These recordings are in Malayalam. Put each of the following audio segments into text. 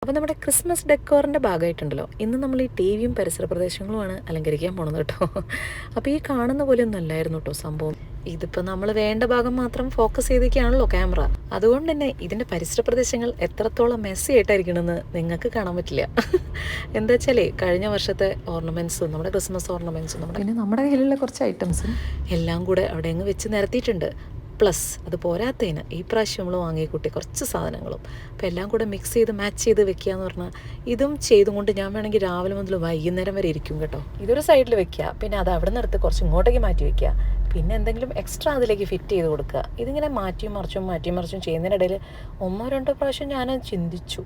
അപ്പോൾ നമ്മുടെ ക്രിസ്മസ് ഡെക്കോറിൻ്റെ ഭാഗമായിട്ടുണ്ടല്ലോ, ഇന്ന് നമ്മൾ ഈ ടി വിയും പരിസര പ്രദേശങ്ങളുമാണ് അലങ്കരിക്കാൻ പോണത് കേട്ടോ. അപ്പോൾ ഈ കാണുന്ന പോലെ ഒന്നും അല്ലായിരുന്നു കേട്ടോ സംഭവം. ഇതിപ്പോൾ നമ്മൾ വേണ്ട ഭാഗം മാത്രം ഫോക്കസ് ചെയ്തൊക്കെയാണല്ലോ ക്യാമറ. അതുകൊണ്ട് തന്നെ ഇതിൻ്റെ പരിസര പ്രദേശങ്ങൾ എത്രത്തോളം മെസ്സി ആയിട്ടായിരിക്കണമെന്ന് നിങ്ങൾക്ക് കാണാൻ പറ്റില്ല. എന്താ വെച്ചാലേ കഴിഞ്ഞ വർഷത്തെ ഓർണമെൻറ്റ്സും നമ്മുടെ ക്രിസ്മസ് ഓർണമെൻറ്റ്സും പിന്നെ നമ്മുടെ കയ്യിലുള്ള കുറച്ച് ഐറ്റംസും എല്ലാം കൂടെ അവിടെ അങ്ങ് വെച്ച് നിരത്തിയിട്ടുണ്ട്. പ്ലസ് അത് പോരാത്തതിന് ഈ പ്രാവശ്യം നമ്മൾ വാങ്ങിക്കൂട്ടി കുറച്ച് സാധനങ്ങളും അപ്പോൾ എല്ലാം കൂടെ മിക്സ് ചെയ്ത് മാച്ച് ചെയ്ത് വെക്കുക എന്ന് പറഞ്ഞാൽ ഇതും ചെയ്തും കൊണ്ട് ഞാൻ വേണമെങ്കിൽ രാവിലെ മുതൽ വൈകുന്നേരം വരെ ഇരിക്കും കേട്ടോ. ഇതൊരു സൈഡിൽ വെക്കുക, പിന്നെ അത് അവിടെ നിന്ന് എടുത്ത് കുറച്ച് ഇങ്ങോട്ടേക്ക് മാറ്റി വെക്കുക, പിന്നെ എന്തെങ്കിലും എക്സ്ട്രാ അതിലേക്ക് ഫിറ്റ് ചെയ്ത് കൊടുക്കുക. ഇതിങ്ങനെ മാറ്റിയും മറിച്ചും ചെയ്യുന്നതിനിടയിൽ ഒന്നോ രണ്ടോ പ്രാവശ്യം ഞാൻ ചിന്തിച്ചു,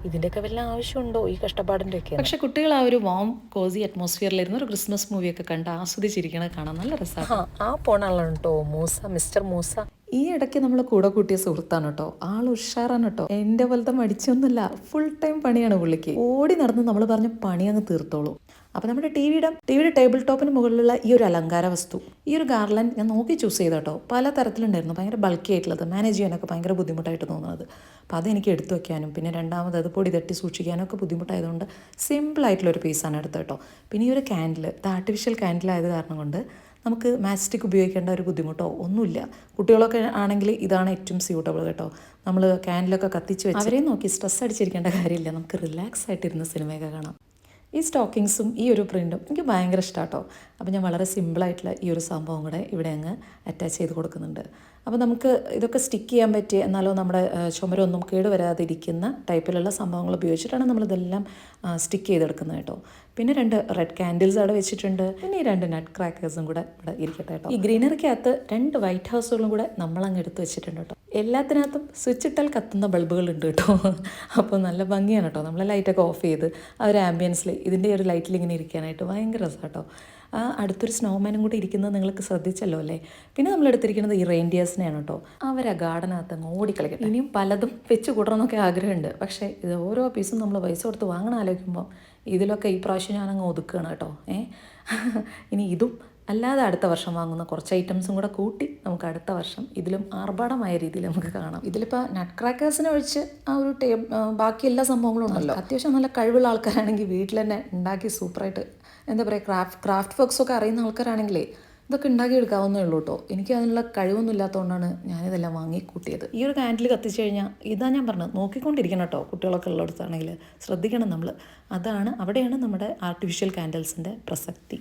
ഇതിൻ്റെയൊക്കെ വല്ല ആവശ്യമുണ്ടോ ഈ കഷ്ടപ്പാടിൻ്റെ ഒക്കെ. പക്ഷേ കുട്ടികൾ ആ ഒരു വാം കോസി അറ്റ്മോസ്ഫിയറിലിരുന്ന ഒരു ക്രിസ്മസ് മൂവിയൊക്കെ കണ്ട് ആസ്വദിച്ചിരിക്കണത് കാണാൻ നല്ല രസമാണ്. ആ പോണാളാണ് കേട്ടോ മൂസ, മിസ്റ്റർ മൂസ. ഈ ഇടയ്ക്ക് നമ്മൾ കൂടെ കൂട്ടിയ സുഹൃത്താണ് കേട്ടോ. ആൾ ഉഷാറാണ് കേട്ടോ. എൻ്റെ പോലത്തെ മടിച്ചൊന്നുമില്ല, ഫുൾ ടൈം പണിയാണ് പുള്ളിക്ക്. ഓടി നടന്ന് നമ്മൾ പറഞ്ഞ പണി അങ്ങ് തീർത്തോളൂ. അപ്പോൾ നമ്മുടെ ടിവിയുടെ ടേബിൾ ടോപ്പിന് മുകളിലുള്ള ഈ ഒരു അലങ്കാര വസ്തു, ഈ ഒരു ഗാർലൻഡ് ഞാൻ നോക്കി ചൂസ് ചെയ്ത കേട്ടോ. പല തരത്തിലുണ്ടായിരുന്നു, ഭയങ്കര ബൾക്കി ആയിട്ടുള്ളത്, മാനേജ് ചെയ്യാനൊക്കെ ഭയങ്കര ബുദ്ധിമുട്ടായിട്ട് തോന്നുന്നത്. അപ്പോൾ അതെനിക്ക് എടുത്തു വയ്ക്കാനും പിന്നെ രണ്ടാമത് അത് പൊടി തട്ടി സൂക്ഷിക്കാനും ഒക്കെ ബുദ്ധിമുട്ടായതുകൊണ്ട് സിമ്പിളായിട്ടുള്ളൊരു പീസാണ് എടുത്തത് കേട്ടോ. പിന്നെ ഈ ഒരു ക്യാൻഡിൽ, ഇത് ആർട്ടിഫിഷ്യൽ ക്യാൻഡിലായത് കാരണം കൊണ്ട് നമുക്ക് മാച്ച് സ്റ്റിക്ക് ഉപയോഗിക്കേണ്ട ഒരു ബുദ്ധിമുട്ടോ ഒന്നുമില്ല. കുട്ടികളൊക്കെ ആണെങ്കിൽ ഇതാണ് ഏറ്റവും സ്യൂട്ടബിൾ കേട്ടോ. നമ്മൾ ക്യാൻഡിലൊക്കെ കത്തിച്ച് വെച്ച് അവരെയും നോക്കി സ്ട്രെസ് അടിച്ചിരിക്കേണ്ട കാര്യമില്ല, നമുക്ക് റിലാക്സ് ആയിട്ടിരുന്ന് സിനിമയൊക്കെ കാണാം. ഈ സ്റ്റോക്കിങ്സും ഈ ഒരു പ്രിൻറ്റും എനിക്ക് ഭയങ്കര ഇഷ്ടമാണ് കേട്ടോ. അപ്പോൾ ഞാൻ വളരെ സിമ്പിളായിട്ടുള്ള ഈ ഒരു സംഭവം കൂടെ ഇവിടെ അങ്ങ് അറ്റാച്ച് ചെയ്ത് കൊടുക്കുന്നുണ്ട്. അപ്പോൾ നമുക്ക് ഇതൊക്കെ സ്റ്റിക്ക് ചെയ്യാൻ പറ്റിയ എന്നാലോ നമ്മുടെ ചുമരൊന്നും കേടുവരാതിരിക്കുന്ന ടൈപ്പിലുള്ള സംഭവങ്ങൾ ഉപയോഗിച്ചിട്ടാണ് നമ്മളിതെല്ലാം സ്റ്റിക്ക് ചെയ്തെടുക്കുന്നത് കേട്ടോ. പിന്നെ 2 റെഡ് കാൻഡിൽസ് അവിടെ വെച്ചിട്ടുണ്ട്. പിന്നെ ഈ 2 നട്ട് ക്രാക്കേഴ്സും കൂടെ ഇവിടെ ഇരിക്കട്ടെ കേട്ടോ. ഈ ഗ്രീനറിക്കകത്ത് 2 വൈറ്റ് ഹൗസുകളും കൂടെ നമ്മളങ്ങ് എടുത്ത് വെച്ചിട്ടുണ്ട് കേട്ടോ. എല്ലാത്തിനകത്തും സ്വിച്ച് ഇട്ടാൽ കത്തുന്ന ബൾബുകളുണ്ട് കേട്ടോ. അപ്പോൾ നല്ല ഭംഗിയാണ് കേട്ടോ. നമ്മൾ ലൈറ്റൊക്കെ ഓഫ് ചെയ്ത് ആ ഒരു ആംബിയൻസിൽ ഇതിൻ്റെ ഒരു ലൈറ്റിൽ ഇങ്ങനെ ഇരിക്കാനായിട്ട് ഭയങ്കര രസമാണ് കേട്ടോ. അടുത്തൊരു സ്നോമാനും കൂടി ഇരിക്കുന്നത് നിങ്ങൾക്ക് ശ്രദ്ധിച്ചല്ലോ അല്ലേ. പിന്നെ നമ്മൾ എടുത്തിരിക്കുന്നത് ഈ റെയിൻഡിയേഴ്സിനെയാണ് കേട്ടോ. അവരാ ഗാർഡനകത്ത് അങ്ങ് ഓടിക്കളിക്കട്ടെ. ഇനിയും പലതും വെച്ച് കൂടണമെന്നൊക്കെ ആഗ്രഹമുണ്ട്. പക്ഷേ ഇത് ഓരോ പീസും നമ്മൾ പൈസ കൊടുത്ത് വാങ്ങണം ആലോചിക്കുമ്പോൾ ഇതിലൊക്കെ ഈ പ്രാവശ്യം ഞാനങ്ങ് ഒതുക്കുകയാണ് കേട്ടോ. ഇനി ഇതും അല്ലാതെ അടുത്ത വർഷം വാങ്ങുന്ന കുറച്ച് ഐറ്റംസും കൂടെ കൂട്ടി നമുക്ക് അടുത്ത വർഷം ഇതിലും ആർഭാടമായ രീതിയിൽ നമുക്ക് കാണാം. ഇതിലിപ്പോൾ നട്ട് ക്രാക്കേഴ്സിനെ ഒഴിച്ച് ആ ഒരു ബാക്കി എല്ലാ സംഭവങ്ങളും ഉണ്ടല്ലോ. അത്യാവശ്യം നല്ല കഴിവുള്ള ആൾക്കാരാണെങ്കിൽ വീട്ടിൽ തന്നെ ഉണ്ടാക്കി സൂപ്പറായിട്ട് എന്താ പറയുക ക്രാഫ്റ്റ് വർക്ക്സൊക്കെ അറിയുന്ന ആൾക്കാരാണെങ്കിലേ ഇതൊക്കെ ഉണ്ടാക്കിയെടുക്കാവുന്നേ ഉള്ളൂ കേട്ടോ. എനിക്ക് അതിനുള്ള കഴിവൊന്നും ഇല്ലാത്തതുകൊണ്ടാണ് ഞാനിതെല്ലാം വാങ്ങി കൂട്ടിയത്. ഈ ഒരു കാൻഡിൽ കത്തിച്ച് കഴിഞ്ഞാൽ ഇതാ ഞാൻ പറഞ്ഞത്, നോക്കിക്കൊണ്ടിരിക്കണം കേട്ടോ. കുട്ടികളൊക്കെ ഉള്ളിടത്താണെങ്കിൽ ശ്രദ്ധിക്കണം നമ്മൾ. അവിടെയാണ് നമ്മുടെ ആർട്ടിഫിഷ്യൽ കാൻഡിൽസിൻ്റെ പ്രസക്തി.